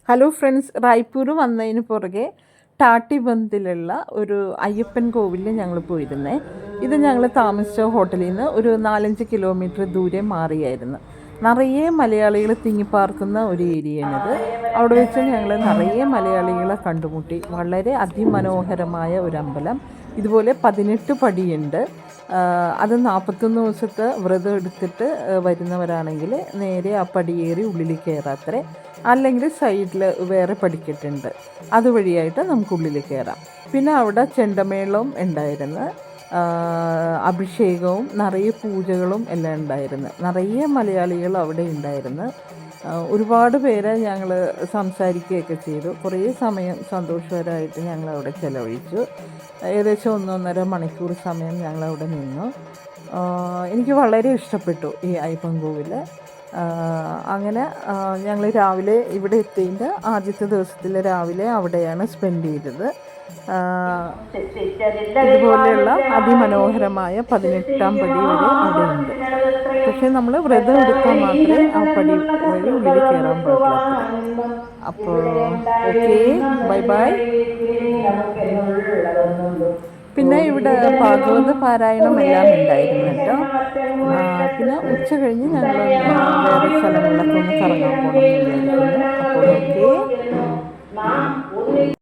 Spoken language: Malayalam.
ഹലോ ഫ്രണ്ട്സ്, റായ്പൂർ വന്നതിന് പുറകെ ടാട്ടിബന്ദിലുള്ള ഒരു അയ്യപ്പൻ കോവിലിൽ ഞങ്ങൾ പോയിരുന്നേ. ഇത് ഞങ്ങൾ താമസിച്ച ഹോട്ടലിൽ നിന്ന് ഒരു 4-5 കിലോമീറ്റർ ദൂരെ മാറിയായിരുന്നു. നിറയെ മലയാളികൾ തിങ്ങിപ്പാർക്കുന്ന ഒരു ഏരിയയാണിത്. അവിടെ വെച്ച് ഞങ്ങൾ നിറയെ മലയാളികളെ കണ്ടുമുട്ടി. വളരെ അതിമനോഹരമായ ഒരു അമ്പലം. ഇതുപോലെ 18 പടിയുണ്ട്. അത് 41 ദിവസത്തെ വ്രതം എടുത്തിട്ട് വരുന്നവരാണെങ്കിൽ നേരെ ആ പടിയേറി ഉള്ളിൽ കയറാത്രേ. അല്ലെങ്കിൽ സൈഡിൽ വേറെ പടിക്കെട്ടുണ്ട്, അതുവഴിയായിട്ട് നമുക്ക് ഉള്ളിൽ കയറാം. പിന്നെ അവിടെ ചെണ്ടമേളവും ഉണ്ടായിരുന്നു, അഭിഷേകവും നിറയെ പൂജകളും എല്ലാം ഉണ്ടായിരുന്നു. നിറയെ മലയാളികൾ അവിടെ ഉണ്ടായിരുന്നു. ഒരുപാട് പേരെ ഞങ്ങൾ സംസാരിക്കുകയൊക്കെ ചെയ്തു. കുറേ സമയം സന്തോഷകരമായിട്ട് ഞങ്ങൾ അവിടെ ചിലവഴിച്ചു. ഏകദേശം 1-1.5 മണിക്കൂർ സമയം ഞങ്ങളവിടെ നിന്നു. എനിക്ക് വളരെ ഇഷ്ടപ്പെട്ടു ഈ അയ്യപ്പൻ കോവിൽ. അങ്ങനെ ഞങ്ങൾ രാവിലെ ഇവിടെ എത്തിയിട്ട് ആദ്യത്തെ ദിവസത്തിൽ രാവിലെ അവിടെയാണ് സ്പെൻഡ് ചെയ്തത്. ഇതുപോലെയുള്ള അതിമനോഹരമായ 18ാം പടി വരെ അവിടെ ഉണ്ട്. പക്ഷേ നമ്മൾ വ്രതം എടുക്കാൻ മാത്രമേ ആ പടി വഴി ഉള്ളിൽ കയറാൻ പാടില്ല. അപ്പോൾ ഓക്കെ, ബൈ ബൈ. പിന്നെ ഇവിടെ ഭാഗവത പാരായണം എല്ലാം ഉണ്ടായിരുന്നു കേട്ടോ. പിന്നെ ഉച്ച കഴിഞ്ഞ് ഞങ്ങൾ വേറെ സ്ഥലങ്ങളിലൊക്കെ ഒന്ന് കറങ്ങാൻ പോകണം എന്ന് വിചാരിക്കുന്നു. അപ്പോൾ ഓക്കെ.